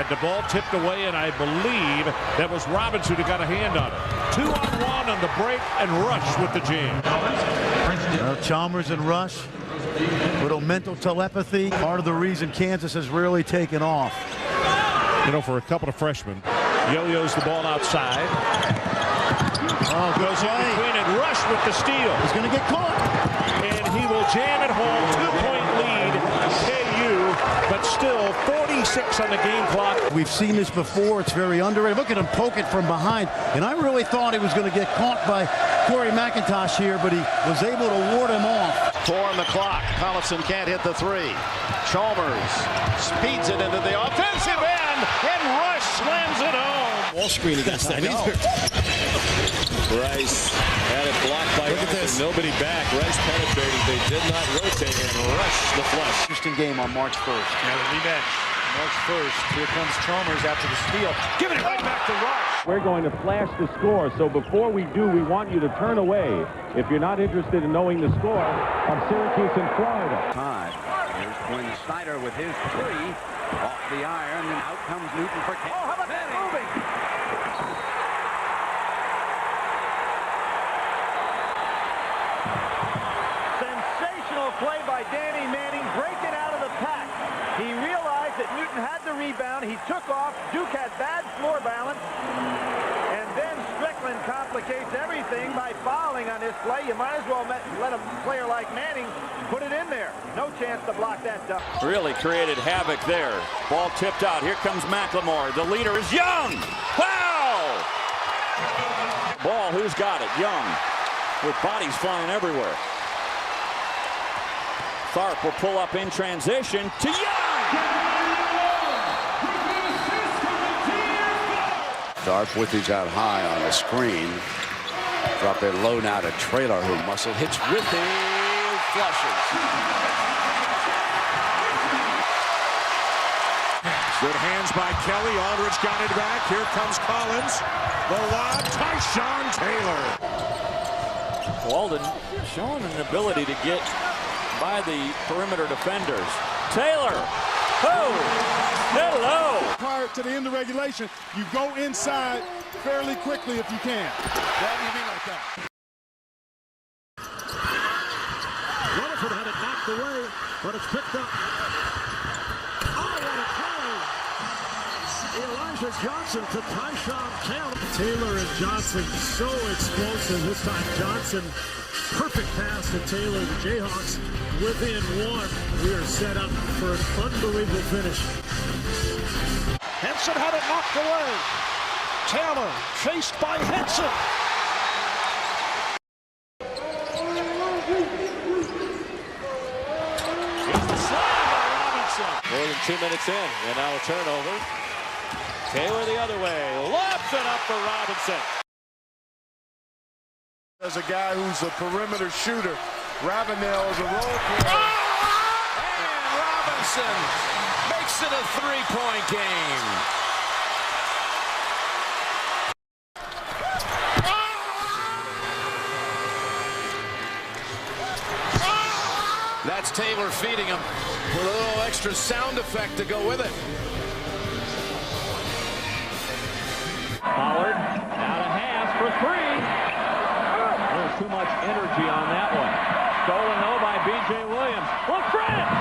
The ball tipped away, and I believe that was Robinson who got a hand on it. 2-on-1 on the break, and Rush with the jam. Chalmers and Rush, little mental telepathy. Part of the reason Kansas has really taken off. You know, for a couple of freshmen, yo-yos the ball outside. Oh, goes in between, and Rush with the steal. He's going to get caught. And he will jam it home. 2-point lead, KU, but still 46 on the game clock. We've seen this before. It's very underrated. Look at him poke it from behind. And I really thought he was going to get caught by Corey McIntosh here, but he was able to ward him off. 4 on the clock. Collison can't hit the 3. Chalmers speeds it into the offensive end, and Rush slams it home. Wall screen against that. Rice had it blocked by nobody back. Rice penetrating. They did not rotate, and Rush the flush. Interesting game on March 1st. Now the rematch. March 1st. Here comes Chalmers after the steal. Giving it right back to Rush. We're going to flash the score, so before we do, we want you to turn away if you're not interested in knowing the score of Syracuse and Florida. Todd. Here's Quinn Snyder with his 3 off the iron, and out comes Newton for Kansas. Oh, how about that moving? Sensational play by Danny Manning, breaking out of the pack. He realized that Newton had the rebound. He took off. Duke had bad floor balance. And then Strickland complicates everything by fouling on this play. You might as well let a player like Manning put it in there. No chance to block that dunk. Really created havoc there. Ball tipped out. Here comes McLemore. The leader is Young. Wow! Ball, who's got it? Young. With bodies flying everywhere. Tharp will pull up in transition to Young. Tharp with his out high on the screen. Drop it low now to Traylor, who muscle hits with the flushes. Good hands by Kelly. Aldridge got it back. Here comes Collins. The lob, Tyshawn Taylor. Walden showing an ability to get by the perimeter defenders. Taylor. Oh, hello. Prior to the end of regulation, you go inside fairly quickly if you can. Why do you mean like that? Rutherford had it knocked away, but it's picked up. Oh, what a play! Elijah Johnson to Tyshawn Taylor. Taylor and Johnson so explosive. This time Johnson, perfect pass to Taylor. The Jayhawks within 1. We are set up for an unbelievable finish. Henson had it knocked away. Taylor chased by Henson. Here's the slam by Robinson. More than 2 minutes in, and now a turnover. Taylor the other way. Lobs it up for Robinson. As a guy who's a perimeter shooter, Ravenel is a role player. And Robinson makes it a 3-point game. That's Taylor feeding him with a little extra sound effect to go with it. Pollard out of half for 3. There's too much energy on that one. Stolen though by B.J. Williams. LaFrance!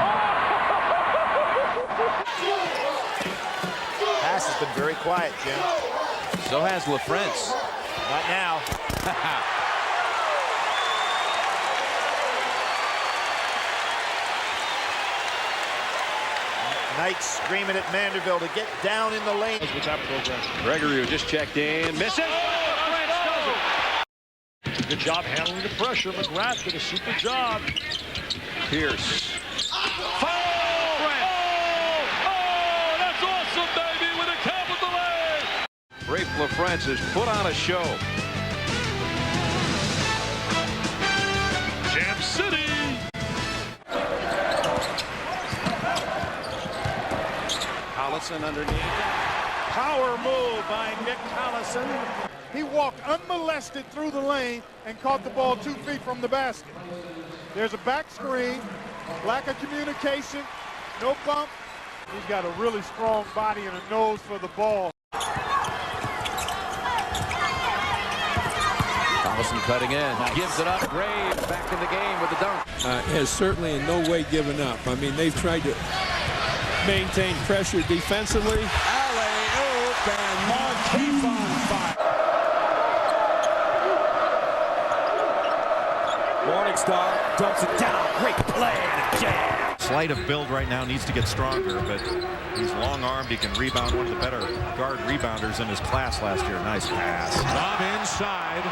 Pass has been very quiet, Jim. So has LaFrance. Not now. Knight screaming at Vanderbilt to get down in the lane. With that program. Gregory, who just checked in, misses. Good job handling the pressure. McGrath did a super job. Pierce. That's awesome, baby, with a capital A. Rafe LaFrance has put on a show. Jam City. Collison underneath. Power move by Nick Collison. He walked unmolested through the lane and caught the ball 2 feet from the basket. There's a back screen, lack of communication, no bump, He's got a really strong body and a nose for the ball. Thomason cutting in, gives it up. Graves back in the game with the dunk. Has certainly in no way given up. I mean, they've tried to maintain pressure defensively. Alley-oop and Markieff on fire. Morningstar dumps it down. Great play and a jam. Slight of build right now, needs to get stronger, but he's long-armed. He can rebound, one of the better guard rebounders in his class last year. Nice pass. Lob inside.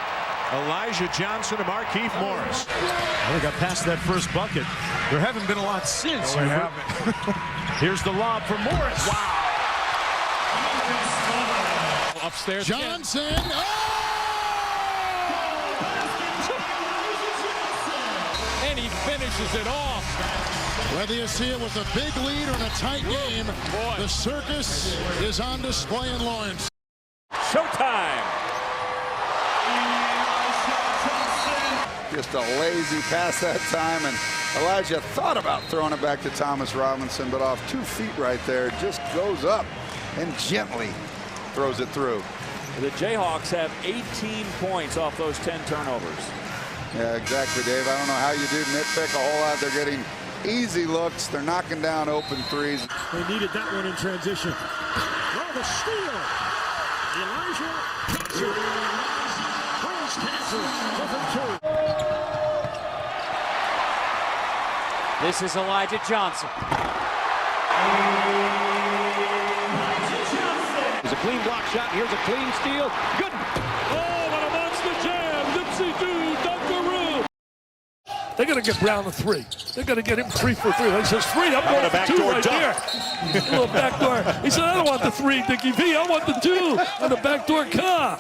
Elijah Johnson to Markieff Morris. Well, they got past that first bucket. There haven't been a lot since. No, we haven't. Here's the lob for Morris. Wow. Upstairs. Johnson. And he finishes it off. Whether you see it with a big lead or in a tight game, the circus is on display in Lawrence. Showtime. Just a lazy pass that time, and Elijah thought about throwing it back to Thomas Robinson, but off 2 feet right there, just goes up and gently throws it through. The Jayhawks have 18 points off those 10 turnovers. Yeah, exactly, Dave. I don't know how you do nitpick a whole lot. They're getting easy looks. They're knocking down open threes. They needed that one in transition. Oh, the steal. Elijah Johnson brings Kansas to 2. This is Elijah Johnson. There's a clean block shot. Here's a clean steal. Good. Oh, what a monster jam. Dipsy-doo, Dunkaroo. They're going to get Brown a 3. They're going to get him 3 for 3. He says 3. I'm going for 2 right there. A little backdoor. He said, I don't want the 3, Dickie V. I want the 2 on the backdoor car.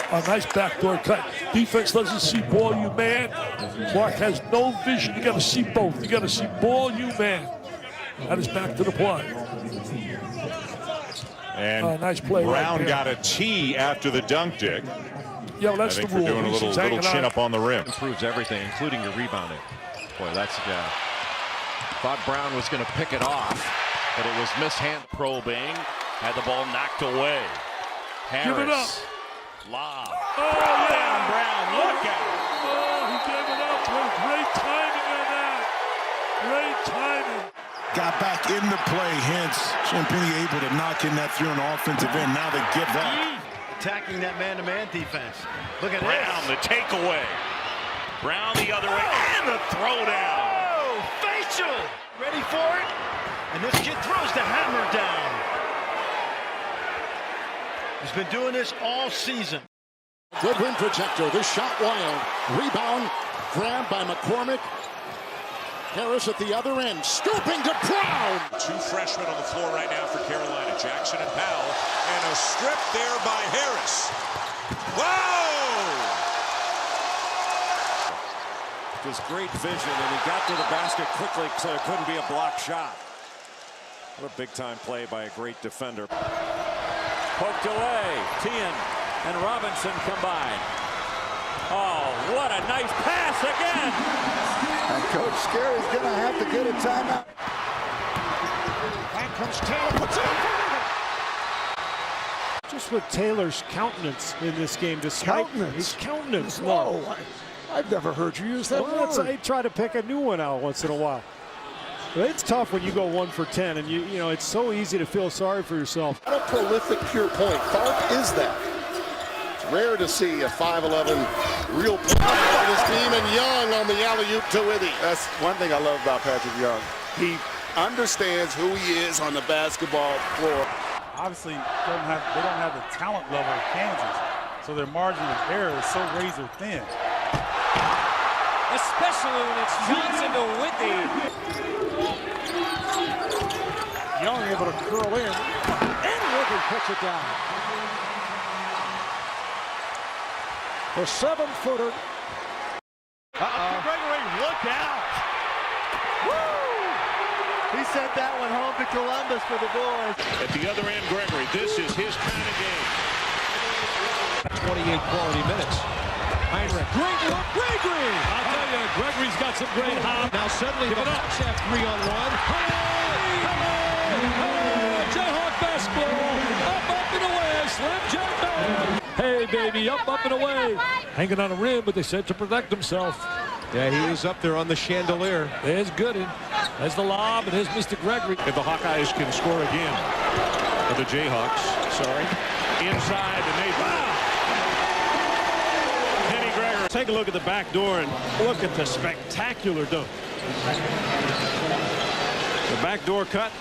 A nice backdoor cut. Defense doesn't see ball, you man. Mark has no vision. You got to see both. You got to see ball, you man. That is back to the play. And nice play. Brown right got a tee after the dunk, Dick. Yeah, well, that's I think the rule. we're doing a little chin up on the rim. Improves everything, including your rebounding. Boy, that's thought Brown was going to pick it off, but it was mishandled. Probing. Had the ball knocked away. Harris. Give it up. Lob. Oh, yeah. Brown, look out. Oh, he gave it up. Great timing on that. Great timing. Got back into play, hence Champagnie able to knock in that through an offensive end. Now they give that. Attacking that man-to-man defense. Look at Brown, the takeaway. Brown the other way, and the throwdown. Oh, facial. Ready for it? And this kid throws the hammer down. He's been doing this all season. Good rim projector. This shot wild. Rebound. Grabbed by McCormick. Harris at the other end. Stooping to Brown. 2 freshmen on the floor right now for Carolina. Jackson and Powell. And a strip there by Harris. Whoa! Just great vision, and he got to the basket quickly so it couldn't be a block shot. What a big-time play by a great defender. Poked away. Tien and Robinson combined. Oh, what a nice pass again. And Coach Scary's going to have to get a timeout. Back comes Taylor. Puts it in. Just with Taylor's countenance in this game, despite his countenance. Whoa, I've never heard you use that word. I try to pick a new one out once in a while. But it's tough when you go 1 for 10, and you know it's so easy to feel sorry for yourself. What a prolific pure point. Tharp is that. It's rare to see a 5'11" real player on this team, and Young on the alley-oop to Withy. That's one thing I love about Patrick Young. He understands who he is on the basketball floor. Obviously, they don't have the talent level of Kansas, so their margin of error is so razor thin. Especially when it's Johnson to Whitney. Young able to curl in, and Wiggins puts it down. The 7-footer. Gregory, look out. Woo! He sent that one home to Columbus for the boys. At the other end, Gregory, this is his kind of game. 28 quality minutes. Heinrich. Great look, Gregory. I'll tell you, Gregory's got some great hop. Now suddenly the Hawks have 3-on-1. Jayhawk basketball. Up and away. Slam jump. Hey, baby, up and away. Hanging on a rim, but they said to protect himself. Yeah, he was up there on the chandelier. There's Gooden. There's the lob, and there's Mr. Gregory. If the Hawkeyes can score again, or the Jayhawks, sorry, inside, and they Kenny Gregory. Take a look at the back door and look at the spectacular dunk. The back door cut.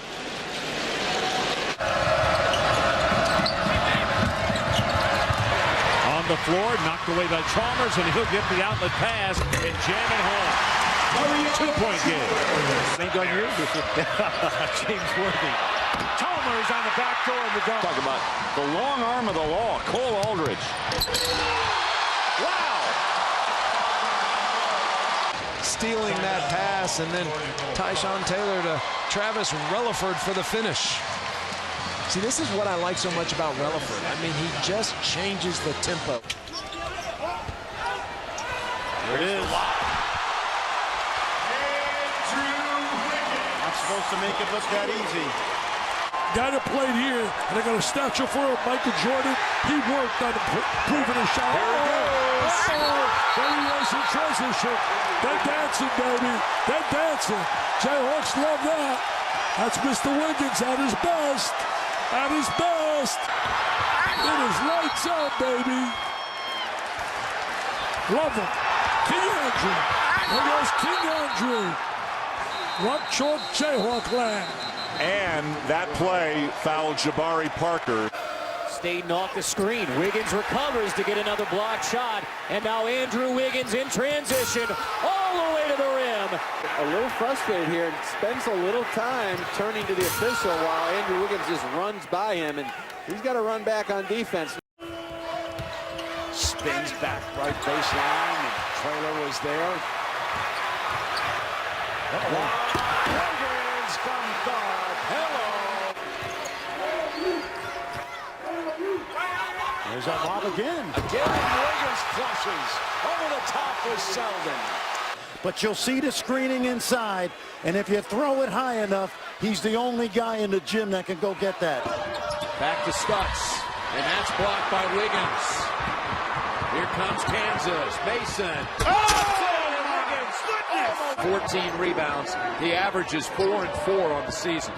On the floor, knocked away by Chalmers, and he'll get the outlet pass and jam it home. 2-point game. Ain't done yours before. James Worthy. Chalmers on the back door of the dunk. Talk about the long arm of the law, Cole Aldridge. Wow! Stealing that pass, and then Tyshawn Taylor to Travis Relaford for the finish. See, this is what I like so much about Relaford. I mean, he just changes the tempo. There it is. Not supposed to make it look that easy. Guy that played here, and they got a statue for him, Michael Jordan. He worked on improving his shot. There he goes. There he is in transition. They're dancing, baby. They're dancing. Jayhawks love that. That's Mr. Wiggins at his best. At his best. It is lights out, baby. Love him. King Andrew. There goes King Andrew. Rock chalk Jayhawk land. And that play fouled Jabari Parker. Staten off the screen. Wiggins recovers to get another block shot. And now Andrew Wiggins in transition all the way to the rim. A little frustrated here and spends a little time turning to the official while Andrew Wiggins just runs by him, and he's got to run back on defense. Spins back right baseline, and Traylor was there. Wiggins from guard. Hello. There's that lob again. Again, Wiggins flushes over the top with Selden. But you'll see the screening inside, and if you throw it high enough, he's the only guy in the gym that can go get that. Back to Stutz, and that's blocked by Wiggins. Here comes Kansas. Mason. Oh! 14 rebounds. The average is 4 and 4 on the season.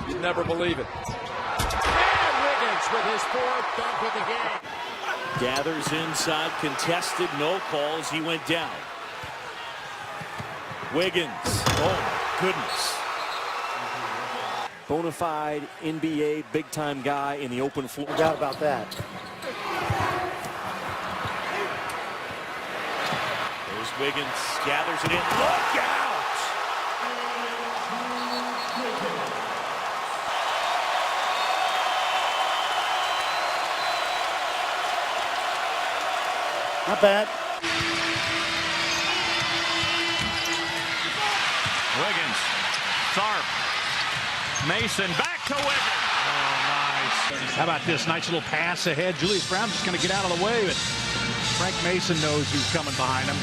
You'd never believe it. And Wiggins with his fourth dunk of the game. Gathers inside, contested, no calls. He went down. Wiggins. Oh, goodness. Bona fide NBA big-time guy in the open floor. No doubt about that. There's Wiggins. Gathers it in. Look out! Not bad. Wiggins. Tharp. Mason back to Wiggins. Oh, nice. How about this nice little pass ahead? Julius Brown's just going to get out of the way, but Frank Mason knows who's coming behind him.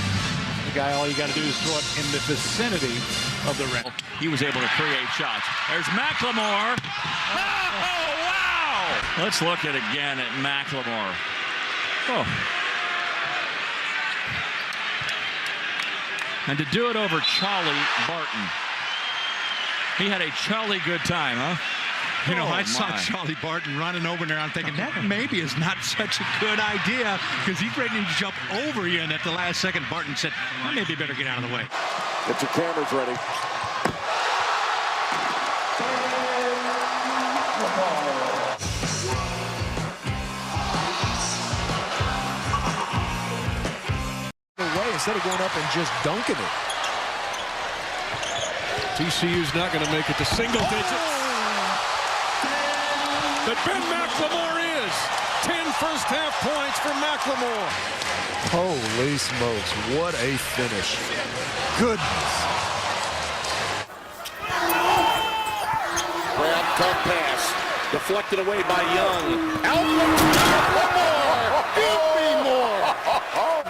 The guy, all you got to do is throw it in the vicinity of the rim. He was able to create shots. There's McLemore. Oh, wow! Let's look at again at McLemore. Oh. And to do it over Charlie Barton. He had a jolly good time, huh? You know, I saw Charlie Barton running over there. I'm thinking that maybe is not such a good idea because he's ready to jump over you. And at the last second, Barton said, well, maybe better get out of the way. Get your cameras ready. Instead of going up and just dunking it. TCU's not going to make it to single digits. But Ben McLemore is. 10 first-half points for McLemore. Holy smokes, what a finish. Goodness. Grab, tough pass. Deflected away by Young. Out. More. Give me more.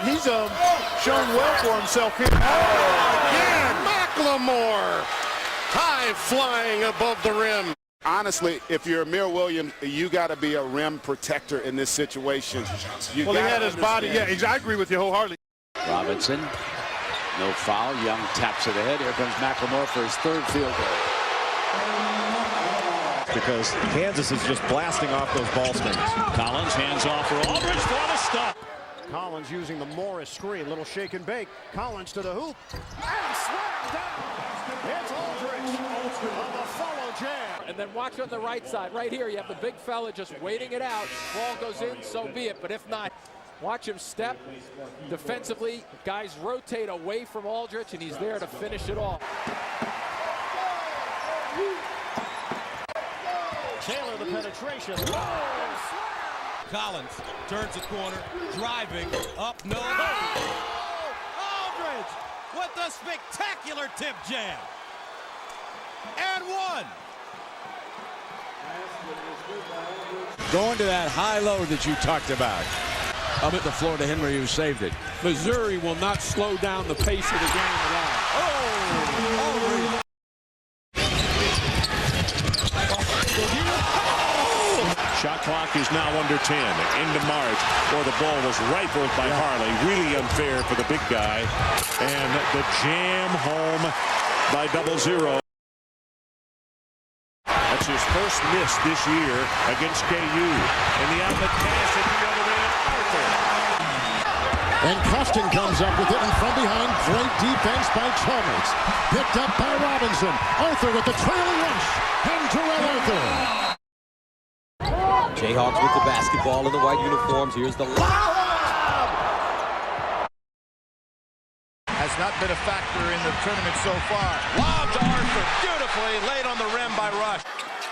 he's shown well for himself here. Again, McLemore, high flying above the rim. Honestly, if you're Amir Williams, you got to be a rim protector in this situation. He had his body. Yeah, I agree with you wholeheartedly. Robinson, no foul. Young taps it ahead. Here comes McLemore for his third field goal. Because Kansas is just blasting off those ball screens. Collins hands off for Aldridge for the stop. Collins using the Morris screen. Little shake and bake. Collins to the hoop. And slammed down. It's Aldridge on the follow jam. And then watch on the right side. Right here, you have the big fella just waiting it out. Ball goes in, so be it. But if not, watch him step defensively. Guys rotate away from Aldridge, and he's there to finish it off. Taylor, the penetration. Collins turns the corner, driving up, no. Aldridge with a spectacular tip jam. And one. Going to that high low that you talked about. Up at the floor to Henry, who saved it. Missouri will not slow down the pace of the game at all. Oh! Shot clock is now under 10. Into March, or the ball was rifled by Harley. Really unfair for the big guy. And the jam home by 0-0. That's his first miss this year against KU. And the outlet pass at the other end, Arthur. And Costin comes up with it in from behind. Great defense by Chalmers. Picked up by Robinson. Arthur with the trailing rush. And Terrell Arthur. Jayhawks with the basketball in the white uniforms. Here's the lob. Has not been a factor in the tournament so far. Lob to Arthur. Beautifully laid on the rim by Rush.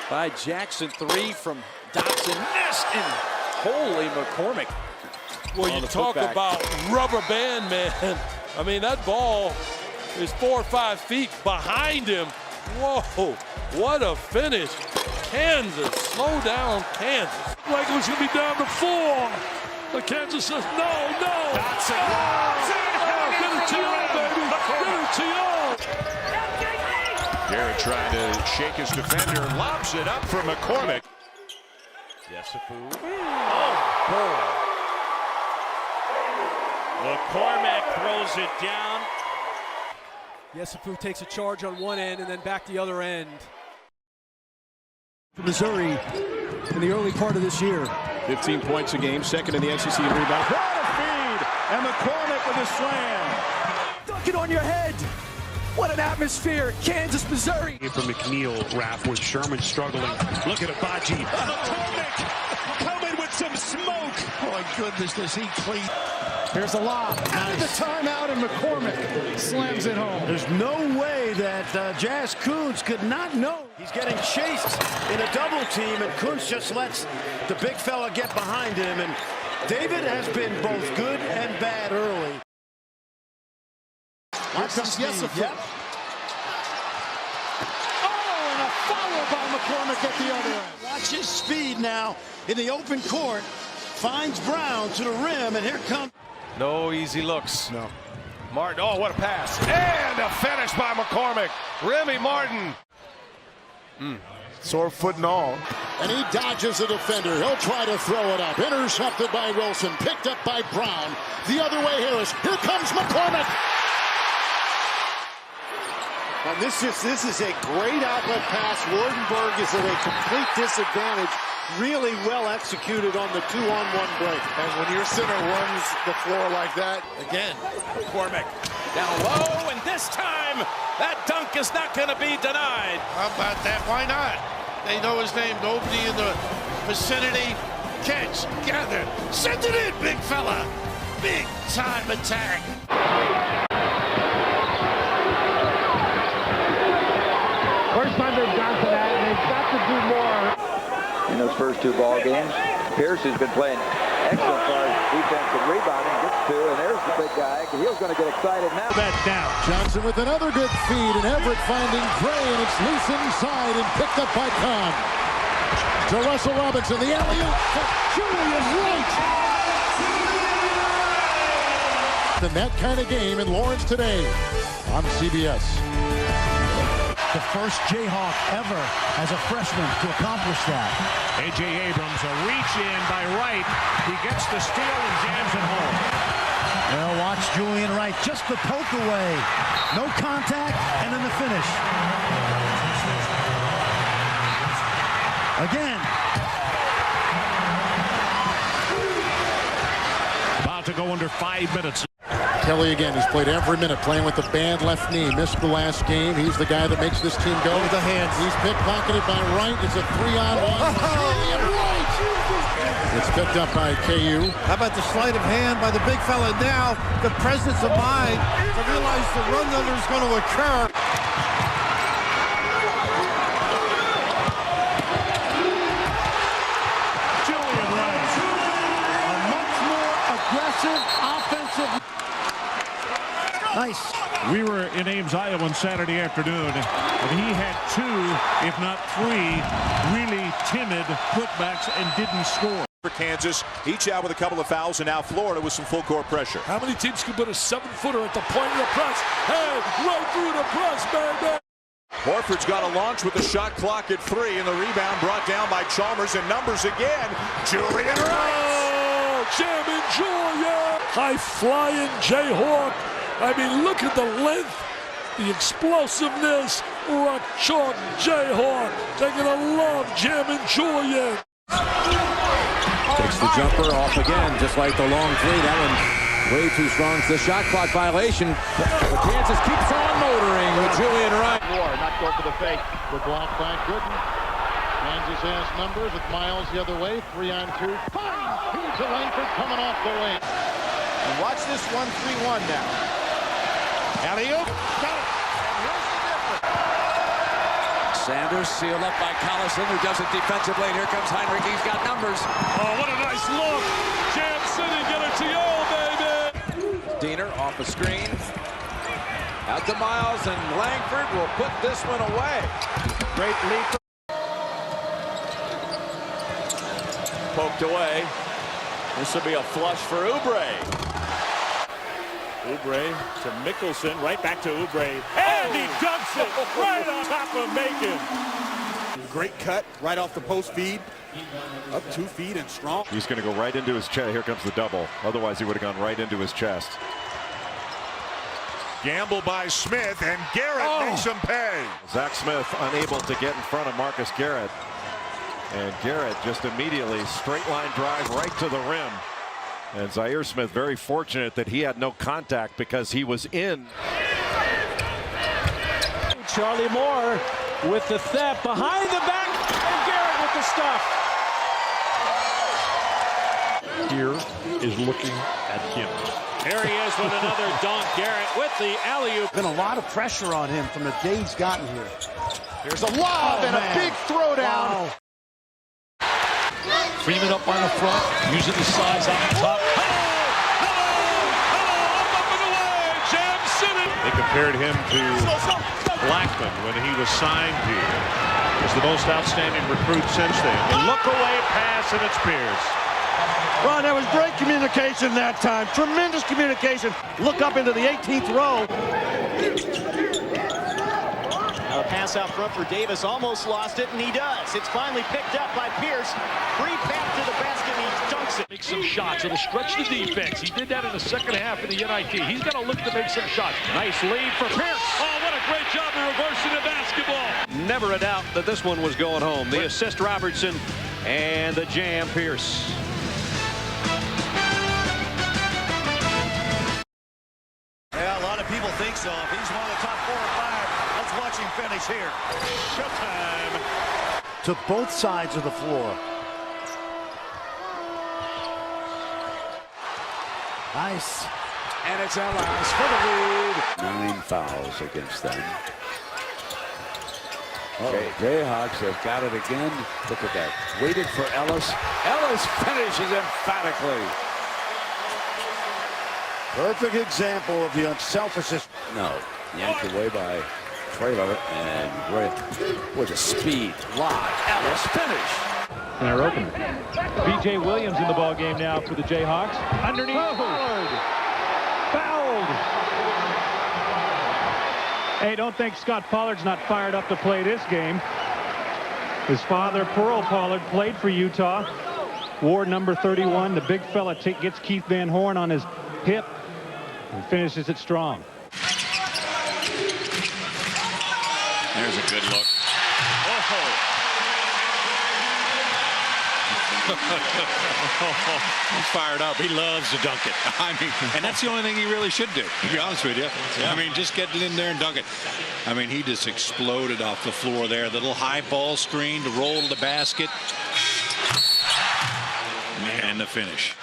By Jackson, 3 from Dotson. Missed, and holy McCormick. Well, you talk about rubber band, man. I mean, that ball is 4 or 5 feet behind him. Whoa, what a finish. Kansas, slow down, Kansas. Like it was going to be down to 4. But Kansas says, no. Dotson. Get it to you, baby. Get it to you. Garrett trying to shake his defender, lobs it up for McCormick. Yesufu. Oh, boy. McCormick throws it down. Yesufu takes a charge on one end and then back the other end. Missouri in the early part of this year. 15 points a game, second in the SEC in rebound. What a feed! And McCormick with a slam. Dunk it on your head. What an atmosphere. Kansas, Missouri. From McNeil, Raph, with Sherman struggling. Look at Abaji. McCormick coming with some smoke. Oh, my goodness, does he clean. Here's the lob. Nice. The timeout, and McCormick slams it home. There's no way that Jazz Kuntz could not know. He's getting chased in a double team, and Kuntz just lets the big fella get behind him. And David has been both good and bad early. Here comes Yesufu. Yep. Oh, and a foul by McCormick at the other end. Watch his speed now in the open court. Finds Brown to the rim, and here comes. No easy looks. No. Martin, oh, what a pass. And a finish by McCormick. Remy Martin. Sore foot and all. And he dodges the defender. He'll try to throw it up. Intercepted by Wilson. Picked up by Brown. The other way, Harris. Here comes McCormick. And this is a great outlet pass. Wardenberg is at a complete disadvantage. Really well executed on the 2-on-1 break. And when your center runs the floor like that, again, McCormick down low, and this time that dunk is not going to be denied. How about that? Why not? They know his name. Nobody in the vicinity. Catch, gather, send it in, big fella. Big time attack. First time they've got to that, and they've got to do more. In those first 2 ball games, Pierce has been playing excellent for defensive rebounding. Gets 2, and there's the big guy. He's going to get excited now. That down. Johnson with another good feed, and Everett finding Gray, and it's loose inside and picked up by Kahn. To Russell Robinson, the alley-oop for Julian Wright. in that kind of game in Lawrence today on CBS. The first Jayhawk ever as a freshman to accomplish that. A.J. Abrams, a reach in by Wright. He gets the steal and jams it home. Well, watch Julian Wright, just the poke away. No contact, and then the finish. Again. About to go under 5 minutes. Kelly again, he's played every minute playing with the bad left knee. Missed the last game. He's the guy that makes this team go. With the hands. He's pickpocketed by Wright. It's a 3-on-1. It's picked up by KU. How about the sleight of hand by the big fella? Now the presence of mind to realize the run under is going to occur. Julian Wright. A much more aggressive offensive. Nice. We were in Ames, Iowa on Saturday afternoon, and he had 2, if not 3, really timid putbacks and didn't score. For Kansas, each out with a couple of fouls, and now Florida with some full court pressure. How many teams can put a 7-footer at the point of the press? Hey, right through the press, baby! Horford's got a launch with the shot clock at 3, and the rebound brought down by Chalmers, and numbers again. Julian Wright! Oh, jamming Julian! High-flying Jayhawk. I mean, look at the length, the explosiveness. Rock chalk Jayhawk. They're gonna love jamming Julian. Takes the jumper off again, just like the long three. That one way too strong. It's the shot clock violation. But Kansas keeps on motoring with Julian Wright. Not go for the fake. The block by Gooden. Kansas has numbers with Miles the other way. 3-on-2. Fine. He's a Langford coming off the wing. And watch this 1-3-1 now. Alley-oop. Got it. And here's the difference. Sanders sealed up by Collison, who does it defensively. And here comes Heinrich. He's got numbers. Oh, what a nice look. Jam City, get it to you, baby. Diener off a screen. Out to Miles, and Langford will put this one away. Great lead. Poked away. This will be a flush for Oubre. Oubre to Mickelson, right back to Oubre, and he dunks it right on top of Macon. Great cut right off the post feed. Up 2 feet and strong. He's going to go right into his chest. Here comes the double. Otherwise, he would have gone right into his chest. Gamble by Smith, and Garrett makes him pay. Zach Smith unable to get in front of Marcus Garrett. And Garrett just immediately straight line drive right to the rim. And Zaire Smith very fortunate that he had no contact because he was in. Charlie Moore with the theft behind the back, and Garrett with the stuff. Here is looking at him. There he is with another dunk. Garrett with the alley-oop. Been a lot of pressure on him from the day he's gotten here. Here's a lob and a big throwdown. Wow. Freeman up on the front, using the size on top. Up and away, Jam City. They compared him to Blackman when he was signed here. He's the most outstanding recruit since then. The look away pass, and it's Pierce. Ron, that was great communication that time. Tremendous communication. Look up into the 18th row. Now a pass out front for Davis, almost lost it, and he does. It's finally picked up by Pierce. Free path to the basket, and he dunks it. Make some shots. It'll stretch the defense. He did that in the second half of the NIT. He's got to look to make some shots. Nice lead for Pierce. Oh, what a great job of reversing the basketball. Never a doubt that this one was going home. The assist Robertson and the jam Pierce. Yeah, a lot of people think so. If he's one of the top 4 or 5, let's watch him finish here. Showtime. To both sides of the floor. Nice. And it's Ellis for the lead. 9 fouls against them. Jayhawks have got it again. Look at that. Waited for Ellis. Ellis finishes emphatically. Perfect example of the unselfishness. No, yanked away by Traylor, and with a speed lock. Ellis finish. They're open. B.J. Williams in the ball game now for the Jayhawks. Underneath. Fouled field. Hey, don't think Scott Pollard's not fired up to play this game. His father, Pearl Pollard, played for Utah. Wore number 31. The big fella gets Keith Van Horn on his hip and finishes it strong. There's a good look. He's fired up. He loves to dunk it. I mean, and that's the only thing he really should do, to be honest with you. Yeah. I mean, just get in there and dunk it. I mean, he just exploded off the floor there. The little high ball screen to roll to the basket. And the finish.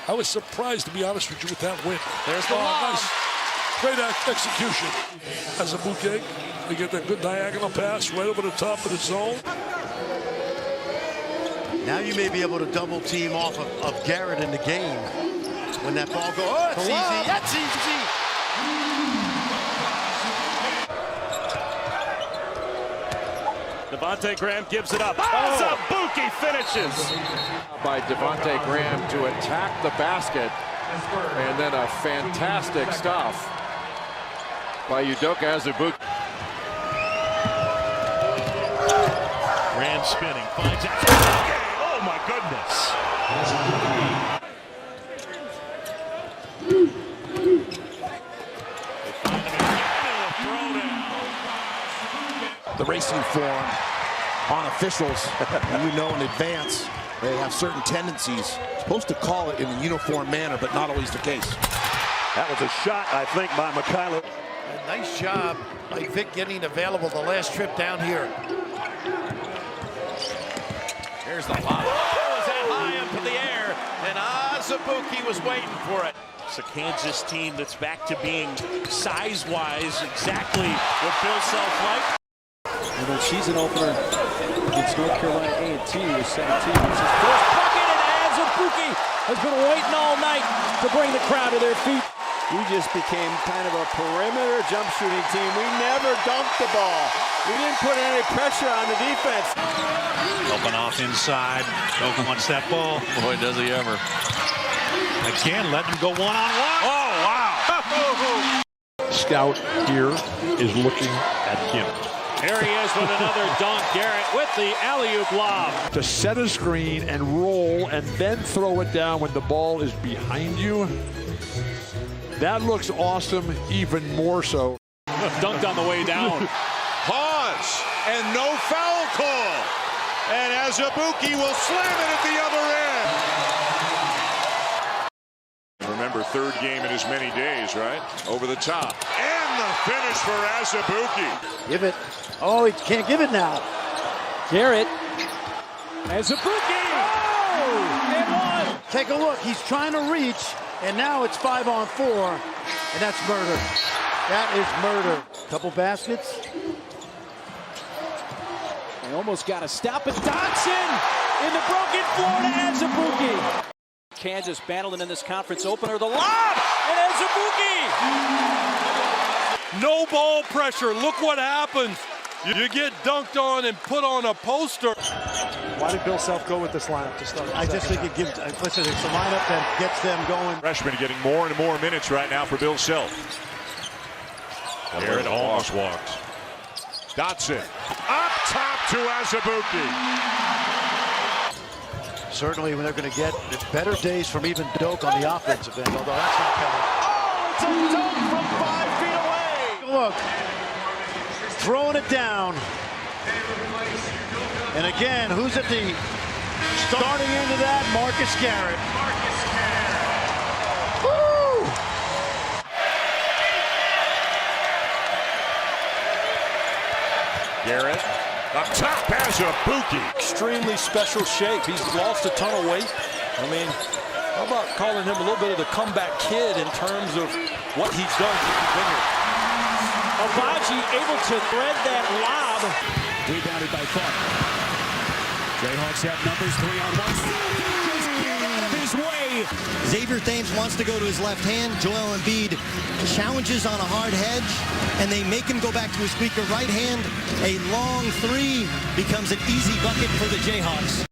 I was surprised, to be honest with you, with that win. There's the lob. Nice. Great execution. As a bouquet, they get that good diagonal pass right over the top of the zone. Now you may be able to double team off of Garrett in the game. When that ball goes, oh, it's easy. That's easy. Devontae Graham gives it up. Azubuike finishes. By Devontae Graham to attack the basket. And then a fantastic stuff by Udoka Azubuike. Graham spinning. Finds Azubuike. Oh, my goodness. The racing form on officials, you know in advance, they have certain tendencies. Supposed to call it in a uniform manner, but not always the case. That was a shot, I think, by Mikhailo. A nice job by Vic getting available the last trip down here. Here's the lob. Oh, was that high up in the air, and Azubuike was waiting for it. It's a Kansas team that's back to being size-wise exactly what Bill Self liked. And the season opener against North Carolina A&T was 17. It's his first bucket, and Azubuike has been waiting all night to bring the crowd to their feet. We just became kind of a perimeter jump shooting team. We never dunked the ball. We didn't put any pressure on the defense. Open off inside. Doka wants that ball. Boy, does he ever. Again, let him go one-on-one. Oh, wow. Scout here is looking at him. Here he is with another dunk. Garrett with the alley-oop lob. To set a screen and roll and then throw it down when the ball is behind you. That looks awesome, even more so. Dunked on the way down. Pause and no foul call. And Azubuike will slam it at the other end. Remember, third game in as many days, right? Over the top. And the finish for Azubuike. Give it. Oh, he can't give it now. Garrett. Azubuike. Oh! And one. Take a look. He's trying to reach, and now it's 5-on-4, and that's murder. That is murder. Couple baskets. They almost got a stop, and Dotson in the broken floor to Azubuike. Kansas battling in this conference opener. The lob, and Azubuike. No ball pressure. Look what happens. You get dunked on and put on a poster. Why did Bill Self go with this lineup to start? I just think it gives, listen, it's a lineup that gets them going. Freshman getting more and more minutes right now for Bill Self. Garrett almost walks. Dotson up top to Azubuike. Certainly when they're going to get better days from even Doak on the offensive end, although that's not counting. Oh, it's a dunk from 5 feet away. Look, throwing it down. And again, who's at the starting end of that? Marcus Garrett. Woo! Garrett up top, Azubuike. Extremely special shape. He's lost a ton of weight. I mean, how about calling him a little bit of the comeback kid in terms of what he's done to the vineyard? Abaji able to thread that lob. Rebounded by Clark. Jayhawks have numbers 3-on-1. Just get out of his way. play. Xavier Thames wants to go to his left hand. Joel Embiid challenges on a hard hedge, and they make him go back to his weaker right hand. A long three becomes an easy bucket for the Jayhawks.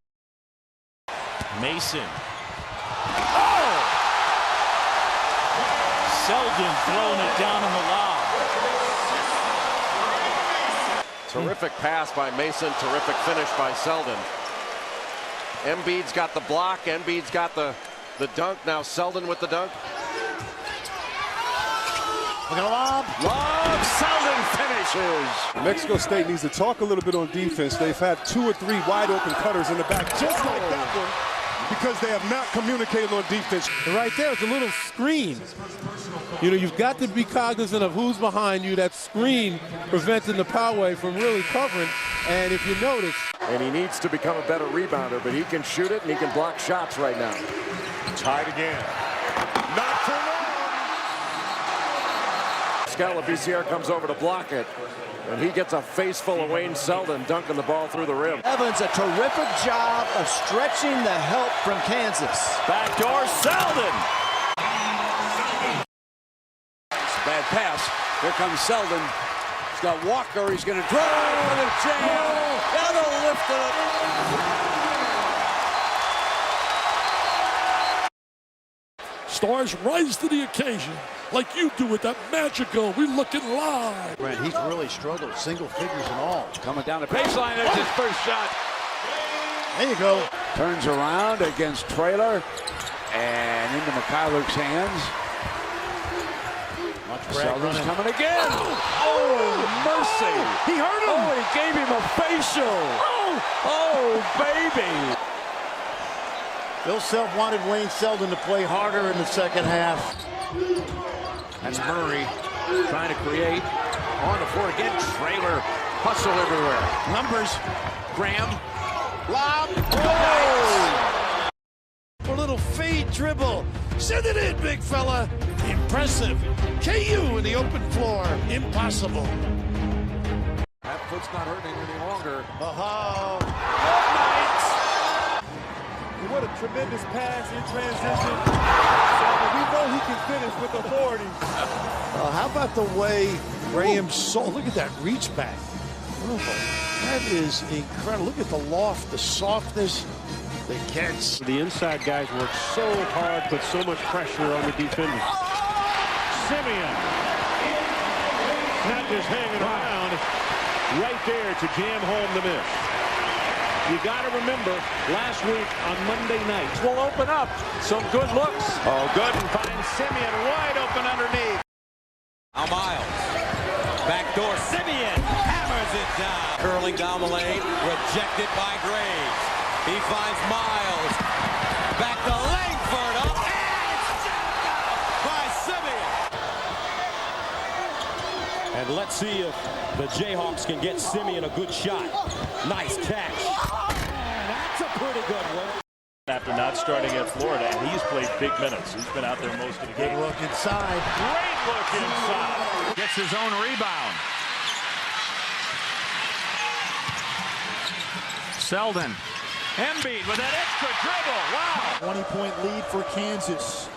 Mason. Oh! Selden throwing it down in the lob. Terrific pass by Mason. Terrific finish by Selden. Embiid's got the block. Embiid's got the dunk. Now Selden with the dunk. Look at the lob. Lob. Selden finishes. Mexico State needs to talk a little bit on defense. They've had 2 or 3 wide open cutters in the back, just like that one, because they have not communicated on defense. Right there, it's a little screen. You know, you've got to be cognizant of who's behind you. That screen preventing the Poway from really covering. And if you notice. And he needs to become a better rebounder, but he can shoot it and he can block shots right now. Tied again. Not for long. Scalabiciere comes over to block it. And he gets a face full of Wayne Selden dunking the ball through the rim. Evans, a terrific job of stretching the help from Kansas. Backdoor Selden. Bad pass. Here comes Selden. He's got Walker. He's going to drive the jam. And they'll lift it. Stars rise to the occasion like you do with that magical. We looking live. Brent, he's really struggled, single figures and all. Coming down the baseline. There's his first shot. There you go. Turns around against Traylor and into McCullough's hands. Selden's coming again. Oh, mercy. He hurt him. Oh, he gave him a facial. Oh, baby. Bill Self wanted Wayne Selden to play harder in the second half. That's Murray trying to create on the floor again. Traylor hustle everywhere. Numbers. Graham. Lob. Oh! A little fade dribble. Send it in, big fella. Impressive. KU in the open floor. Impossible. That foot's not hurting any longer. What a tremendous pass in transition. We know he can finish with authority. How about the way Graham sold? Look at that reach back. Oh, that is incredible. Look at the loft, the softness, the catch. The inside guys work so hard, put so much pressure on the defenders. Simeon. Not just hanging around. Right there to jam home the miss. You got to remember, last week on Monday night, will open up. Some good looks. Oh, good. And find Simeon wide open underneath. Now Miles. Backdoor. Simeon hammers it down. Curling down the lane. Rejected by Graves. He finds Miles. Back to Langford. And it's jacked out by Simeon. And let's see if the Jayhawks can get Simeon a good shot. Nice catch. That's a pretty good one. After not starting at Florida, and he's played big minutes. He's been out there most of the game. Good look inside. Great look inside. Gets his own rebound. Selden. Embiid with that extra dribble. Wow. 20-point lead for Kansas.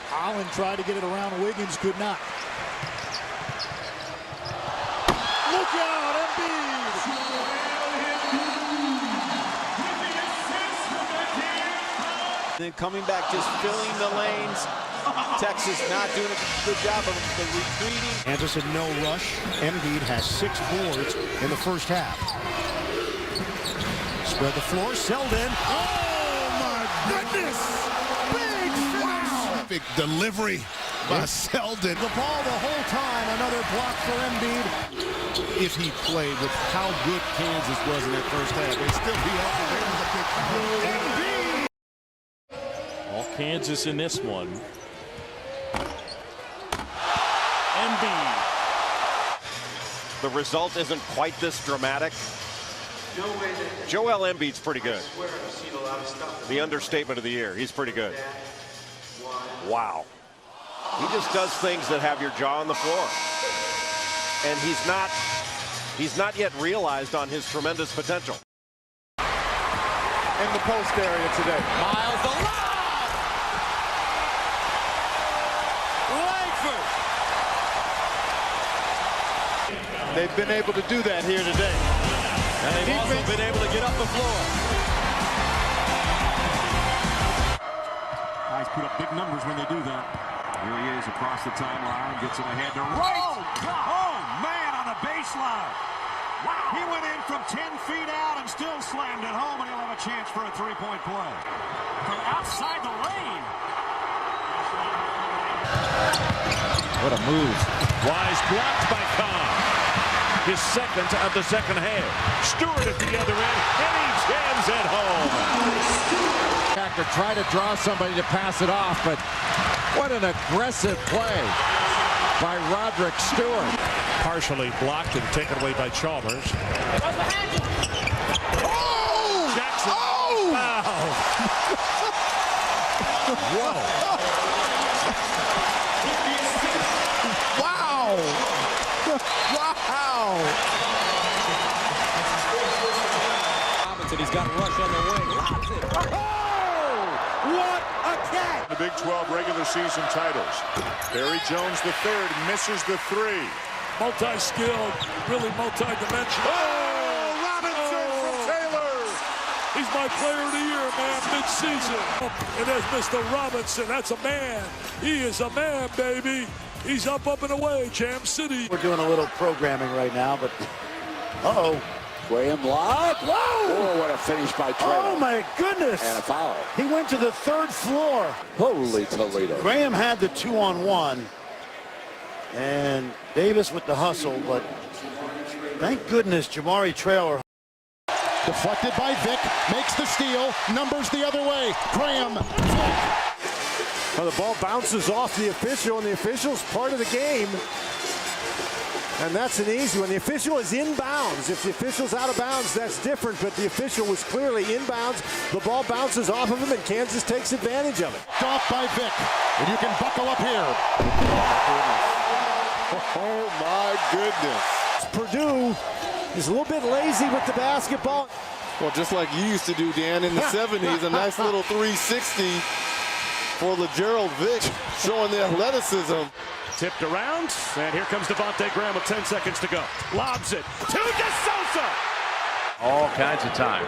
Holland tried to get it around Wiggins, could not. Look out, Embiid! Then coming back, just filling the lanes. Texas not doing a good job of the retreating. Kansas in no rush. Embiid has 6 boards in the first half. Spread the floor. Selden. Oh, my goodness! Big finish! Big delivery by Selden. The ball the whole time. Another block for Embiid. If he played with how good Kansas was in that first half, they'd still be up there with a big Embiid! All Kansas in this one. Embiid. The result isn't quite this dramatic. Joel Embiid's pretty good. The understatement of the year. He's pretty good. Wow. He just does things that have your jaw on the floor. And he's not yet realized on his tremendous potential. In the post area today. Miles the lob. They've been able to do that here today. And they've also been able to get up the floor. Guys put up big numbers when they do that. Here he is across the timeline, gets it ahead to right. Oh, man, on the baseline. Wow. He went in from 10 feet out and still slammed it home, and he'll have a chance for a three-point play. From outside the lane. What a move. Wise blocked by Khan. His second of the second half. Stewart at the other end, and he jams it home. Actor try to draw somebody to pass it off, but what an aggressive play by Roderick Stewart. Partially blocked and taken away by Chalmers. Oh! Jackson. Oh! Wow. Whoa. Wow. Wow. Robinson, he's got a rush on the wing. Oh! What a catch! The Big 12 regular season titles. Barry Jones III misses the three. Multi-skilled, really multi-dimensional. Oh! Robinson from Taylor! He's my player of the year, man, mid-season. And there's Mr. Robinson. That's a man. He is a man, baby. He's up and away, Jam City. We're doing a little programming right now, but uh-oh. Graham lob. Whoa! Oh, what a finish by Taylor. Oh, my goodness. And a foul. He went to the third floor. Holy Toledo. Graham had the 2-on-1. And Davis with the hustle, but thank goodness Jamari Traylor. Deflected by Vic, makes the steal, numbers the other way. Graham, Vic. Well, the ball bounces off the official, and the official's part of the game. And that's an easy one. The official is inbounds. If the official's out of bounds, that's different, but the official was clearly inbounds. The ball bounces off of him, and Kansas takes advantage of it. Off by Vic, and you can buckle up here. Oh, my goodness. Purdue is a little bit lazy with the basketball. Well, just like you used to do, Dan, in the 70s, a nice little 360 for LeGerald Vic, showing the athleticism. Tipped around, and here comes Devontae Graham with 10 seconds to go. Lobs it to DeSouza. All kinds of time.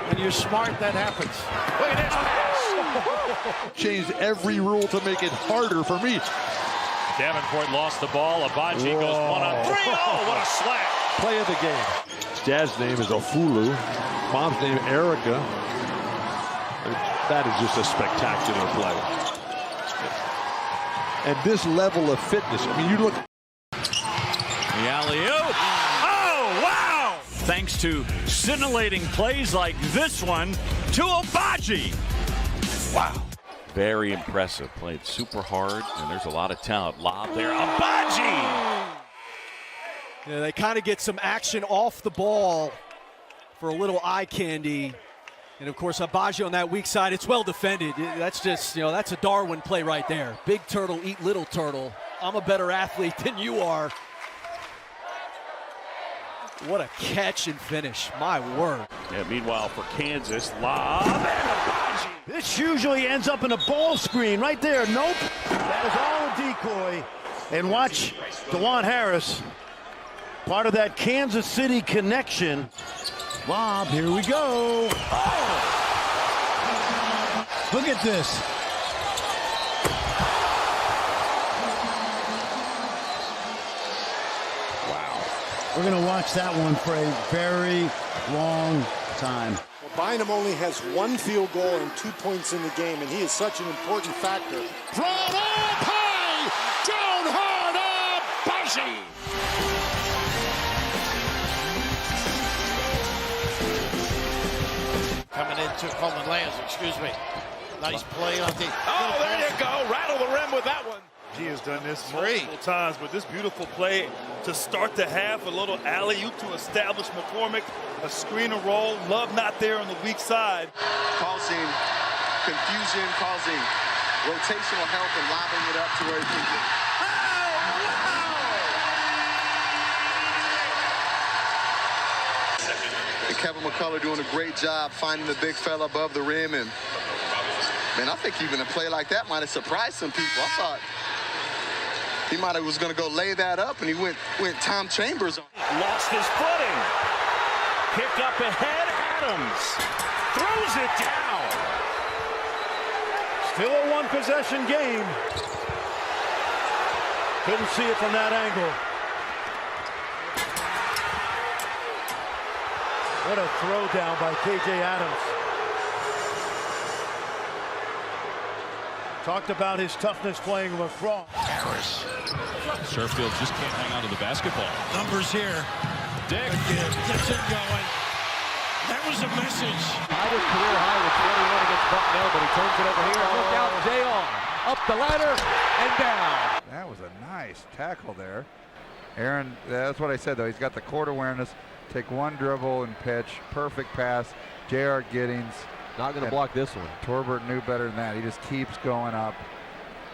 When you're smart, that happens. Look at this pass. Changed every rule to make it harder for me. Davenport lost the ball. Abaji goes 1-on-3. Oh, what a slap. Play of the game. His dad's name is Ofulu. Mom's name Erica. That is just a spectacular play. And this level of fitness, I mean, you look. The alley-oop. Oh, wow! Thanks to scintillating plays like this one to Abaji. Wow. Very impressive. Played super hard, and there's a lot of talent. Lob there. Abaji! Yeah, they kind of get some action off the ball for a little eye candy. And, of course, Abaji on that weak side, it's well defended. That's just, that's a Darwin play right there. Big turtle, eat little turtle. I'm a better athlete than you are. What a catch and finish. My word. Yeah, meanwhile, for Kansas, lob and Abaji. This usually ends up in a ball screen right there. Nope. That is all a decoy. And watch DeJuan Harris, part of that Kansas City connection. Lob, here we go. Oh! Look at this. Wow. We're going to watch that one for a very long time. Well, Bynum only has 1 field goal and 2 points in the game, and he is such an important factor. From up high, down hard, Abaji. Coming into Coleman Lands, excuse me. Nice play on the... Oh, there you go. Rattle the rim with that one. He has done this multiple times, but this beautiful play to start the half, a little alley-oop to establish McCormick, a screen and roll. Love not there on the weak side. Causing confusion, causing rotational help, and lobbing it up to where he can get. And Kevin McCullough doing a great job finding the big fella above the rim. And, man, I think even a play like that might have surprised some people. I thought he might have was going to go lay that up, and he went Tom Chambers on. Lost his footing. Pick up ahead. Adams throws it down. Still a one-possession game. Couldn't see it from that angle. What a throw down by K.J. Adams. Talked about his toughness playing lacrosse. Harris. Sherfield just can't hang on to the basketball. Numbers here. Dick gets it going. That was a message. Tied his career high with 21 against Bucknell, but he turns it over here. Look out, J.R. Up the ladder and down. That was a nice tackle there. Aaron, that's what I said, though. He's got the court awareness. Take one dribble and pitch. Perfect pass. J.R. Giddings. Not going to block this one. Torbert knew better than that. He just keeps going up.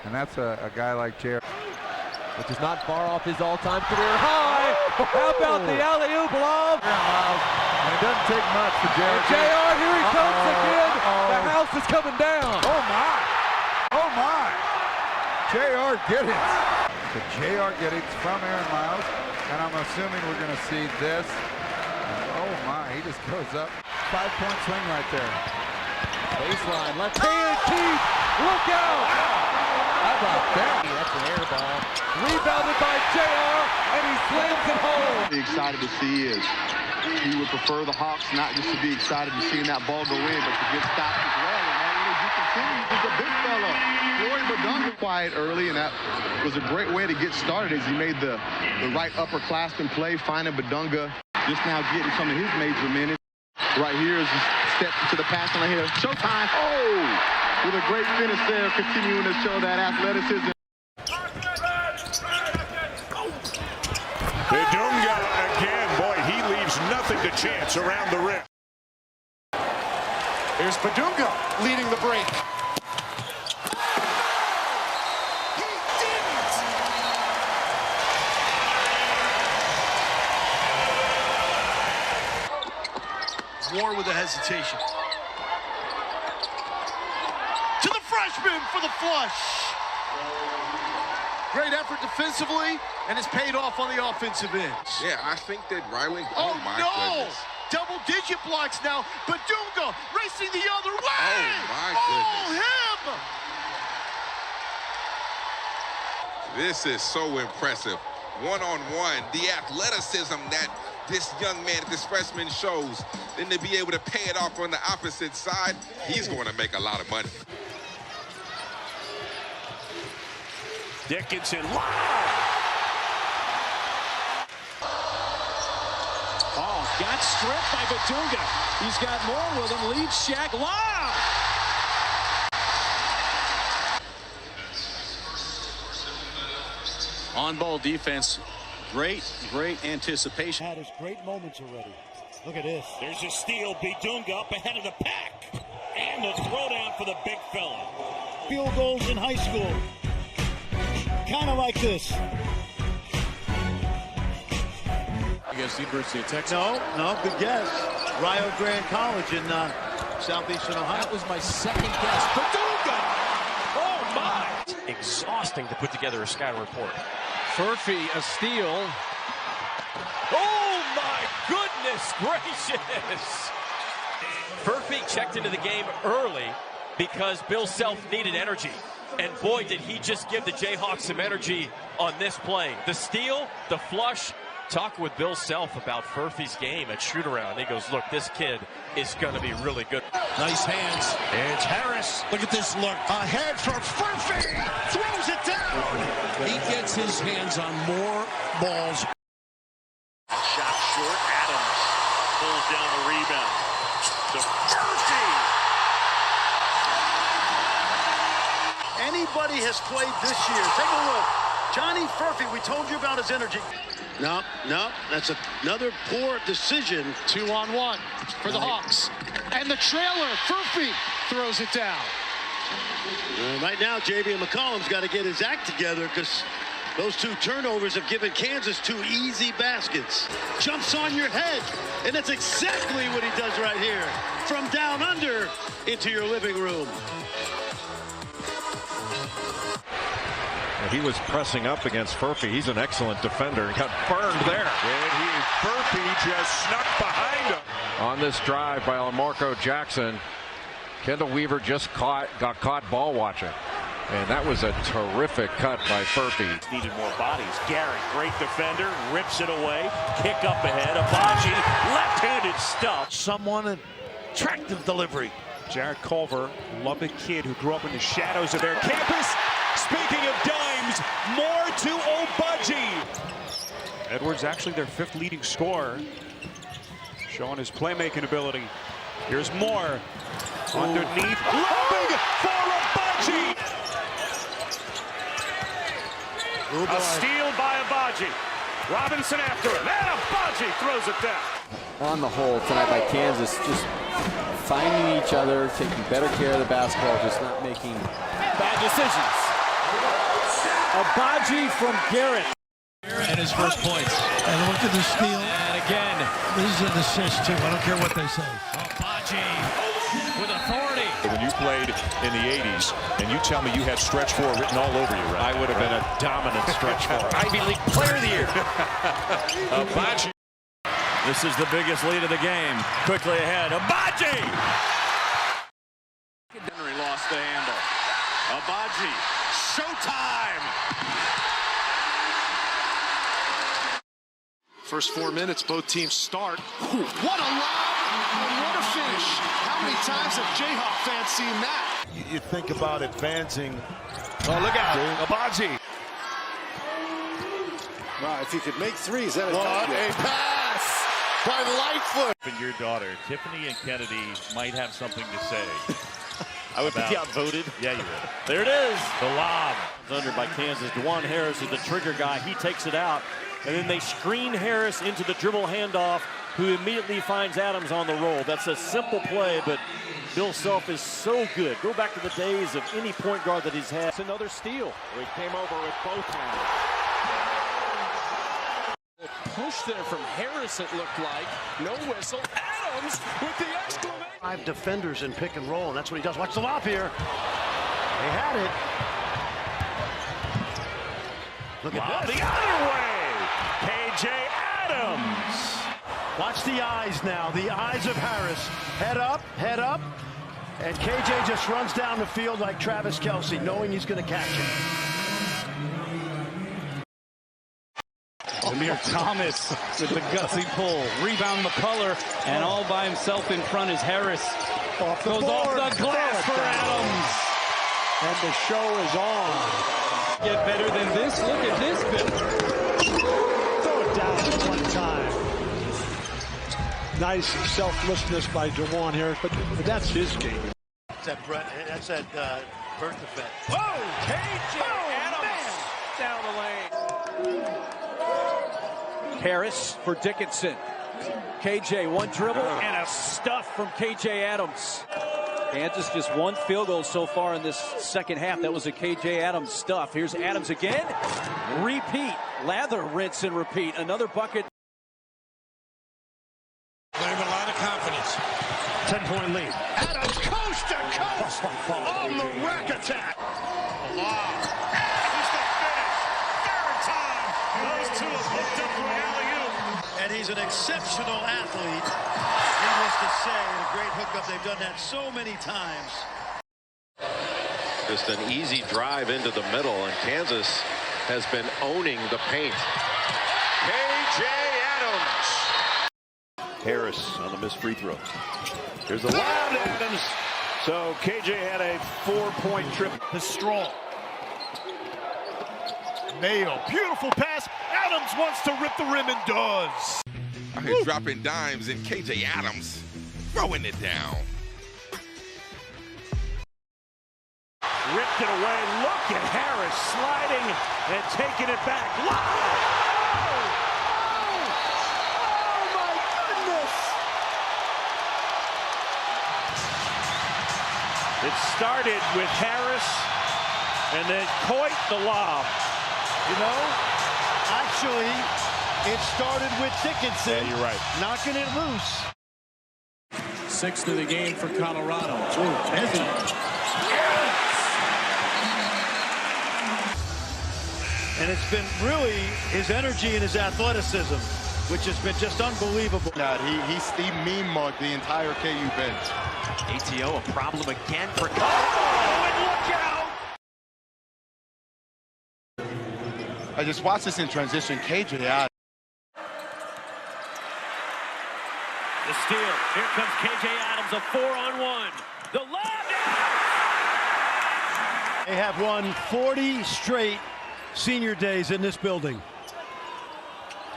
And that's a guy like J.R. Which is not far off his all-time career high. How about the alley-oop lob? And it doesn't take much for J.R. J.R. here he comes again. The house is coming down. Oh my! Oh my! J.R. Giddings. So J.R. Giddings from Aaron Miles, and I'm assuming we're going to see this. And oh my! He just goes up. 5-point swing right there. Baseline, left hand, Keith. Look out! How about that? That's an air ball. Rebounded by J.R. and he slams it home. Excited to see is he would prefer the Hawks not just to be excited to seeing that ball go in, but to get stops as well. And as you continue, he's a big fella. Floyd Badunga quiet early, and that was a great way to get started as he made the right upperclassman play, finding Badunga just now getting some of his major minutes. Right here is a step to the pass on here. Showtime. Oh! With a great finish there, continuing to show that athleticism. Badunga again. Boy, he leaves nothing to chance around the rim. Here's Badunga leading the break. He didn't! War with a hesitation. To the freshman for the flush. Great effort defensively, and it's paid off on the offensive end. Yeah, I think that Riley. Oh my no! goodness. Double-digit blocks now. Badunga racing the other way. Oh my goodness. Him! This is so impressive. One-on-one, the athleticism that this young man, this freshman shows, then to be able to pay it off on the opposite side, he's going to make a lot of money. Dickinson live. Oh, got stripped by Badunga. He's got more with him. Lead Shaq live. On-ball defense. Great anticipation. Had his great moments already. Look at this. There's a steal. Badunga up ahead of the pack. And the throwdown for the big fella. Field goals in high school. Kind of like this. Against the University of Texas. No, good guess. Rio Grande College in southeastern Ohio. That was my second guess. Badunga! Oh, my! It's exhausting to put together a scout report. Furphy, a steal. Oh, my goodness gracious! Furphy checked into the game early because Bill Self needed energy. And boy, did he just give the Jayhawks some energy on this play. The steal, the flush. Talking with Bill Self about Furphy's game at shoot-around. He goes, look, this kid is going to be really good. Nice hands. It's Harris. Look at this look. Ahead for Furphy. Throws it down. He gets his hands on more balls. Shot short. Adams pulls down the rebound. To Furphy. Anybody has played this year. Take a look. Johnny Furphy, we told you about his energy. No, that's another poor decision. 2-on-1 for the Hawks. And the trailer, Furphy throws it down. Right now, J.B. McCollum's got to get his act together because those two turnovers have given Kansas 2 easy baskets. Jumps on your head, and that's exactly what he does right here. From down under into your living room. He was pressing up against Furphy. He's an excellent defender. He got burned there. And Furphy just snuck behind him. On this drive by Lamarco Jackson, Kendall Weaver just got caught ball watching. And that was a terrific cut by Furphy. Needed more bodies. Garrett, great defender, rips it away. Kick up ahead. Abaji, left-handed stuff. Someone attractive delivery. Jared Culver, Lubbock kid who grew up in the shadows of their campus. Speaking of dimes, more to Abaji. Edwards actually their 5th leading scorer, showing his playmaking ability. Here's Moore underneath, lobbing for Abaji. A steal by Abaji. Robinson after him, and Abaji throws it down. On the whole tonight by Kansas, just finding each other, taking better care of the basketball, just not making bad decisions. Abaji from Garrett. And his first points. And look at the steal. And again. This is an assist, too. I don't care what they say. Abaji with authority. When you played in the 80s, and you tell me you had stretch 4 written all over you, right? I would have been a dominant stretch 4. Ivy League Player of the Year. Abaji. This is the biggest lead of the game. Quickly ahead. Abaji! Henry lost the handle. Abaji. Showtime! First 4 minutes, both teams start. What a lob and what a finish. How many times have Jayhawk fans seen that? You think about advancing. Oh, look out. Abaji. Wow, if you could make threes, that What a pass by Lightfoot. And your daughter, Tiffany and Kennedy, might have something to say. I would be outvoted. Yeah, you would. There it is. The lob. Under by Kansas. DeJuan Harris is the trigger guy. He takes it out. And then they screen Harris into the dribble handoff, who immediately finds Adams on the roll. That's a simple play, but Bill Self is so good. Go back to the days of any point guard that he's had. It's another steal. He came over with both hands. Push there from Harris, it looked like. No whistle. Adams with the exclamation. 5 defenders in pick and roll, and that's what he does. Watch the lob here. They had it. Look at this. The other way. KJ Adams. Watch the eyes now. The eyes of Harris. Head up, head up. And KJ just runs down the field like Travis Kelce, knowing he's going to catch it. Amir Thomas with the gutsy pull. Rebound McCullough, and all by himself in front is Harris. Goes off the glass for Adams. And the show is on. Get better than this. Look at this bit. Throw it down one time. Nice selflessness by DeJuan Harris, but that's his game. That's that Bert effect. Whoa! KJ Adams down the lane. Harris for Dickinson. KJ, one dribble and a stuff from KJ Adams. Kansas just 1 field goal so far in this second half. That was a KJ Adams stuff. Here's Adams again. Repeat. Lather, rinse, and repeat. Another bucket. They have a lot of confidence. 10-point lead. Adams coast to coast on the rack attack. Wow. He's the finish. Third time. Those two have hooked up for an alley-oop. And he's an exceptional athlete. Needless to say, a great hookup. They've done that so many times. Just an easy drive into the middle, and Kansas has been owning the paint. KJ Adams. Harris on the missed free throw. Here's the lob to Adams. So KJ had a 4-point trip. The strong. Mayo, beautiful pass. Adams wants to rip the rim and does. Out here dropping dimes, and KJ Adams throwing it down. Ripped it away. Look at Harris sliding and taking it back. It started with Harris, and then Coit the lob. You know, actually, it started with Dickinson. Yeah, you're right. Knocking it loose. 6th of the game for Colorado. And it's been really his energy and his athleticism, which has been just unbelievable. He meme-mugged the entire KU bench. ATO a problem again for Oh, and look out! I just watched this in transition. KJ out. The steal. Here comes KJ Adams, a 4-on-1. The lob. They have won 40 straight senior days in this building.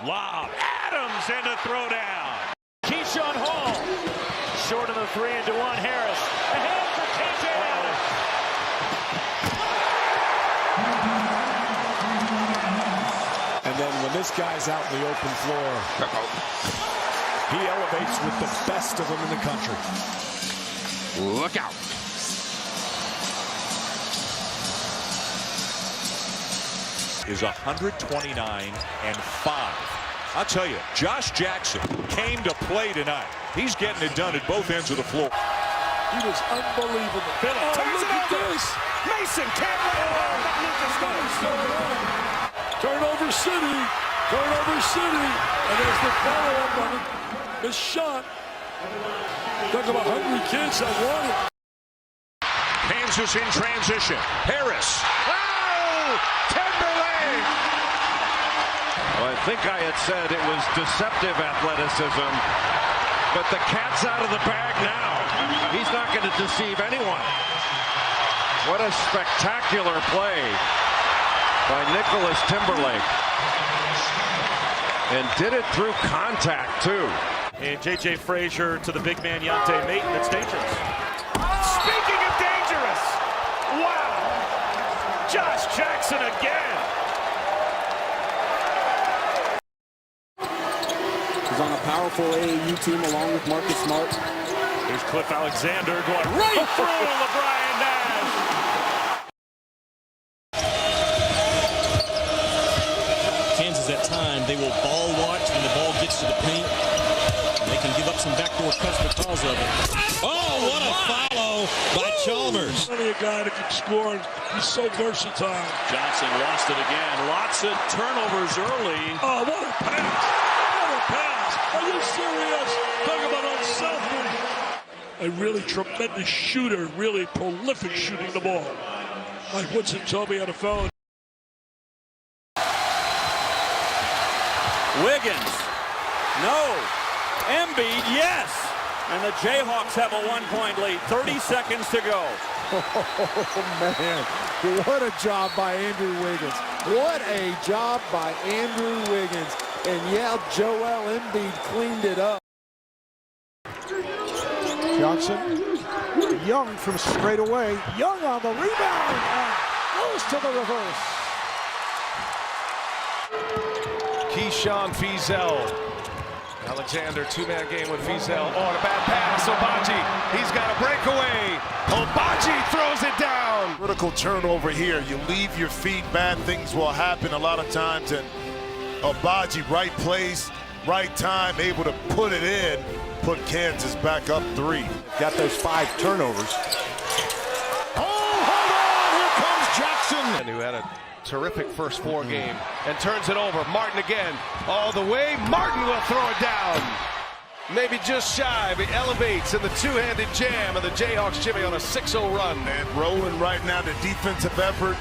Lob. Adams and a throwdown. Keyshawn Hall. Short of the 3-and-1. Harris. Ahead for KJ Adams. And then when this guy's out in the open floor, he elevates with the best of them in the country. Look out. Is 129-5. I'll tell you, Josh Jackson came to play tonight. He's getting it done at both ends of the floor. He was unbelievable. Phillips turns it over. Mason can't let it go. Turnover City. Turnover City. And there's the follow-up on it. The shot. Talk about hungry kids that want it. Kansas in transition. Harris. Oh! Timberlake! Well, I think I had said it was deceptive athleticism, but the cat's out of the bag now. He's not going to deceive anyone. What a spectacular play by Nicholas Timberlake. And did it through contact, too. And J.J. Frazier to the big man, Yante Maton. That's dangerous. Speaking of dangerous, wow. Josh Jackson again. He's on a powerful AAU team along with Marcus Smart. Here's Cliff Alexander going right through LeBron Nash. Kansas at time, they will ball watch when the ball gets to the paint. They can give up some backdoor cuts because of it. Oh, what a follow by Chalmers. Only a guy that can score. He's so versatile. Johnson lost it again. Lots of turnovers early. Oh, what a pass. What a pass. Are you serious? Talk about unselfish. A really tremendous shooter, really prolific shooting the ball. Mike Woodson told me on the phone. Wiggins. No. Embiid, yes. And the Jayhawks have a 1-point lead. 30 seconds to go. Oh, man. What a job by Andrew Wiggins. What a job by Andrew Wiggins. And yeah, Joel Embiid cleaned it up. Johnson. Young from straight away. Young on the rebound. Goes to the reverse. Keyshawn Fizel. Alexander, two-man game with Fizel. Oh, and a bad pass. Obaji, he's got a breakaway. Obaji throws it down. Critical turnover here. You leave your feet, bad things will happen a lot of times. And Obaji, right place, right time, able to put it in, put Kansas back up 3. Got those 5 turnovers. Oh, hold on. Here comes Jackson. Who had a terrific first 4 game and turns it over. Martin again, all the way. Martin will throw it down. Maybe just shy, but elevates in the two-handed jam of the Jayhawks. Jimmy on a 6-0 run. And rolling right now, the defensive effort.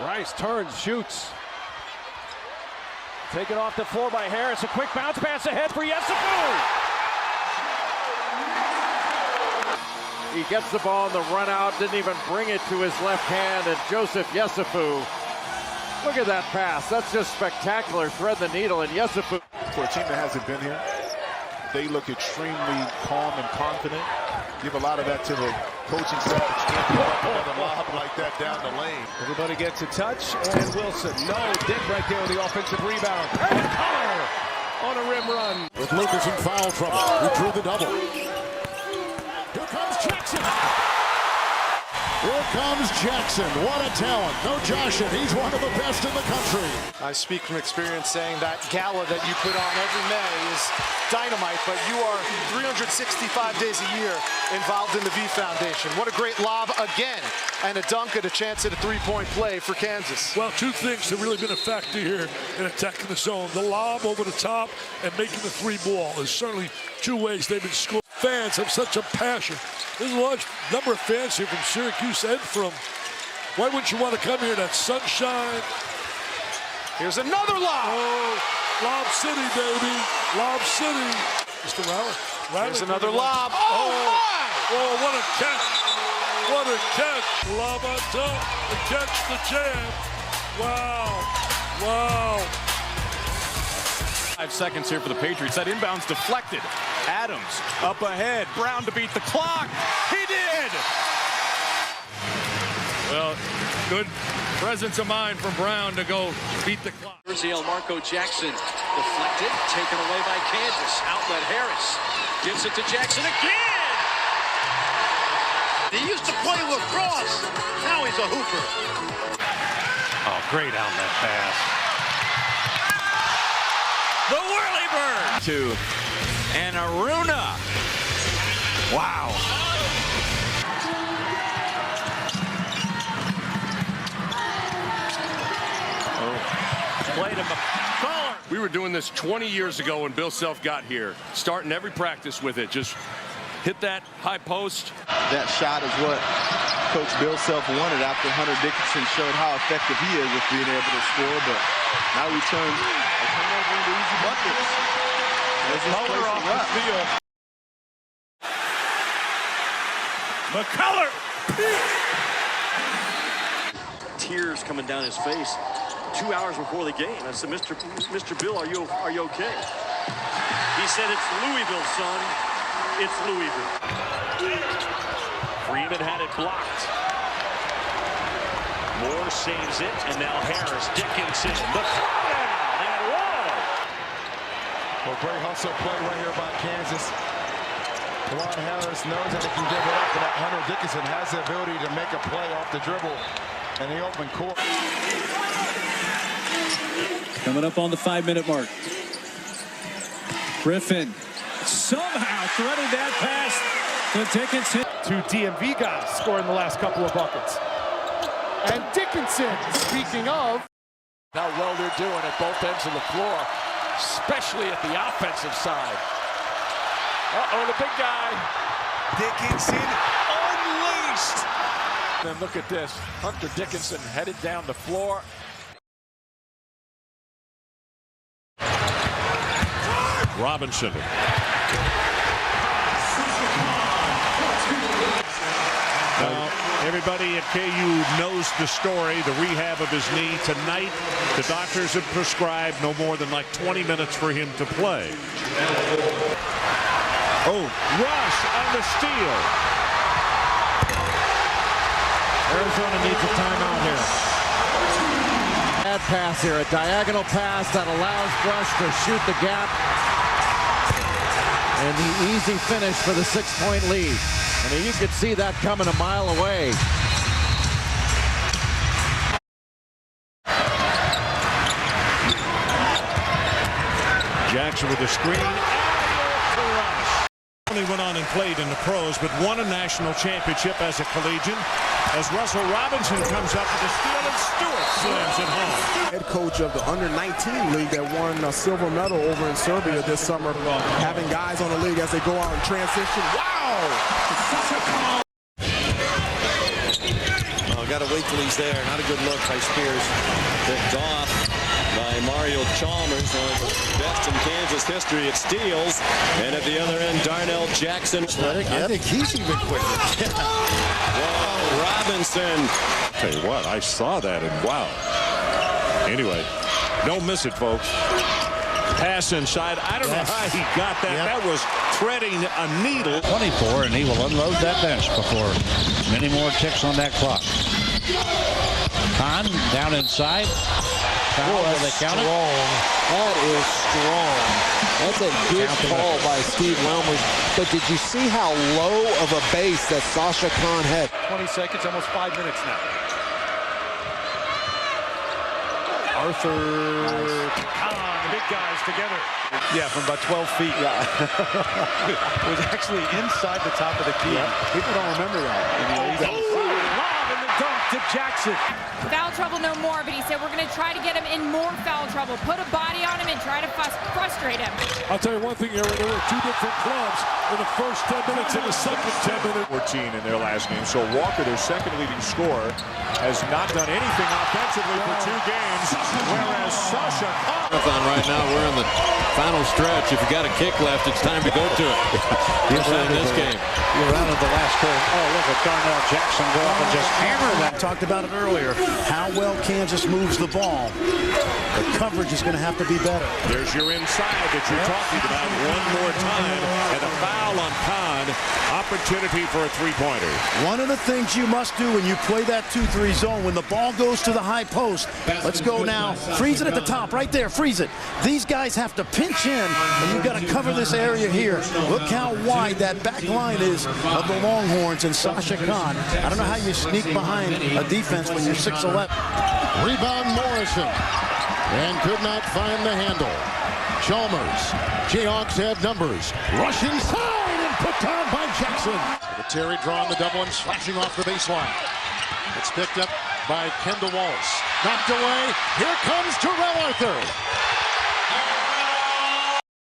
Rice turns, shoots. Taken off the floor by Harris. A quick bounce pass ahead for Yesufu. He gets the ball in the run out, didn't even bring it to his left hand, and Joseph Yesufu. Look at that pass. That's just spectacular. Thread the needle, and Yesufu. For a team that hasn't been here, they look extremely calm and confident. Give a lot of that to the coaching staff. Can't put up another lob like that down the lane. Everybody gets a touch, and Wilson. No, Dick right there with the offensive rebound. And Collar on a rim run. With Lucas in foul trouble, he drew the double. Here comes Jackson. Here comes Jackson. What a talent. No joshing. He's one of the best in the country. I speak from experience saying that gala that you put on every May is dynamite, but you are 365 days a year involved in the V Foundation. What a great lob again, and a dunk at a chance at a three-point play for Kansas. Well, two things have really been a factor here in attacking the zone. The lob over the top and making the three ball is certainly two ways they've been scoring. Fans have such a passion. There's a large number of fans here from Syracuse and from, why wouldn't you want to come here? That sunshine. Here's another lob. Oh, Lob City, baby. Lob City. Mr. Riley. Here's another lob. Oh, my! Oh, what a catch. What a catch. Lob on top. The catch, the jam. Wow. Wow. 5 seconds here for the Patriots. That inbound's deflected. Adams up ahead. Brown to beat the clock. He did! Well, good presence of mind from Brown to go beat the clock. Marco Jackson deflected, taken away by Kansas. Outlet Harris gives it to Jackson again. He used to play lacrosse. Now he's a hooper. Oh, great outlet pass. The whirly bird to and Aruna. Wow. Play to McLemore. We were doing this 20 years ago when Bill Self got here, starting every practice with it. Just hit that high post. That shot is what Coach Bill Self wanted after Hunter Dickinson showed how effective he is with being able to score, but now we turn over into easy buckets. Color off the field. McCullough. Tears coming down his face 2 hours before the game. I said, Mr. Bill, are you okay? He said, it's Louisville, son. It's Louisville. Freeman had it blocked. Moore saves it, and now Harris, Dickinson, the throwdown, and one. Well, great hustle play right here by Kansas. Juwan Harris knows that he can give it up, but Hunter Dickinson has the ability to make a play off the dribble in the open court. Coming up on the 5-minute mark. Griffin somehow threaded that pass to Dickinson. Two DMV guys scoring the last couple of buckets. And Dickinson, speaking of. How well they're doing at both ends of the floor, especially at the offensive side. Uh-oh, the big guy. Dickinson unleashed. And look at this. Hunter Dickinson headed down the floor. Robinson. Now, everybody at KU knows the story, the rehab of his knee. Tonight, the doctors have prescribed no more than like 20 minutes for him to play. Oh, Rush on the steal. Arizona needs a timeout here. Bad pass here, a diagonal pass that allows Rush to shoot the gap. And the easy finish for the 6-point lead. I mean, you could see that coming a mile away. Jackson with the screen. Only went on and played in the pros, but won a national championship as a collegian. As Russell Robinson comes up with a steal, and Stewart slams it home. Head coach of the under-19 league that won a silver medal over in Serbia this summer, having guys on the league as they go out and transition. Wow! Oh, got to wait till he's there. Not a good look by Spears. Picked off by Mario Chalmers, one of the best in Kansas history at steals. And at the other end, Darnell Jackson. I think he's even quicker. Whoa, Robinson. Tell you what, I saw that, and wow. Anyway, don't miss it, folks. Pass inside. I don't know how he got that. That was threading a needle. 24, and he will unload that bench before many more ticks on that clock. Kahn down inside. Foul, will they count it? That is strong. That's a good call by Steve Wilmer. But did you see how low of a base that Sasha Khan had? 20 seconds, almost 5 minutes now. Arthur, Khan, the big guys together. Yeah, from about 12 feet. Yeah. It was actually inside the top of the key. Yeah. People don't remember that. Lob in the dunk to Jackson. Foul trouble no more, but he said we're going to try to get him in more foul trouble. Put a body on him and try to frustrate him. I'll tell you one thing, Aaron, there were two different clubs in the first 10 minutes and the second 10 minutes. 14 in their last game. So Walker, their second leading scorer, has not done anything offensively for 2 games, whereas Sasha Right now, we're in the final stretch. If you got a kick left, it's time to go to it. Usually in this game. You're out of the last quarter. Oh, look at Darnell Jackson go up and just hammer that. Talked about it earlier, how well Kansas moves the ball. The coverage is going to have to be better. There's your inside that you're talking about one more time, and a foul on Khan. Opportunity for a three-pointer. One of the things you must do when you play that 2-3 zone, when the ball goes to the high post, let's go now, freeze it at the top, right there, freeze it. These guys have to pinch in, and you've got to cover this area here. Look how wide that back line is of the Longhorns and Sasha Khan. I don't know how you sneak behind a defense when you're 6'11". Rebound Morrison, and could not find the handle. Chalmers, Jayhawks have numbers. Rush inside and put down by Jackson. Terry drawing the double and slashing off the baseline. It's picked up by Kendall Wallace. Knocked away. Here comes Terrell Arthur.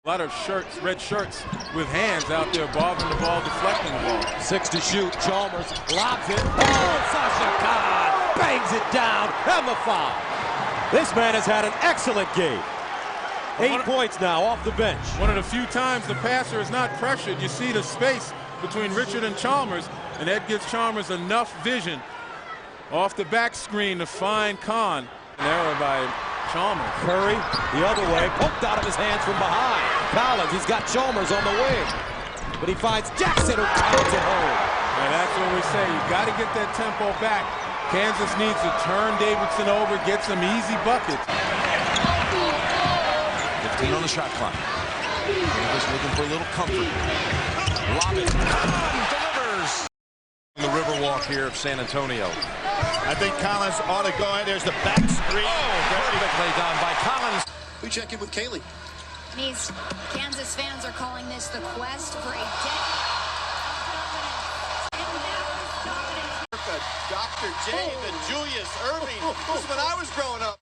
A lot of shirts, red shirts with hands out there bobbing the ball, deflecting the ball. 6 to shoot. Chalmers lobs it. Oh, Sasha Khan bangs it down. And the foul. This man has had an excellent game. 8 points now off the bench. One of the few times the passer is not pressured. You see the space between Richard and Chalmers, and that gives Chalmers enough vision off the back screen to find Khan. An error by Chalmers. Curry the other way, poked out of his hands from behind. Collins, he's got Chalmers on the wing, but he finds Jackson who puts it home. And that's what we say. You got to get that tempo back. Kansas needs to turn Davidson over, get some easy buckets. 15 on the shot clock. Davis looking for a little comfort. Lob it. Delivers. The Riverwalk here of San Antonio. I think Collins ought to go ahead. There's the back screen. Oh, perfectly done by Collins. We check in with Kaylee. These Kansas fans are calling this the quest for a Dr. J and Julius Irving. This is when I was growing up.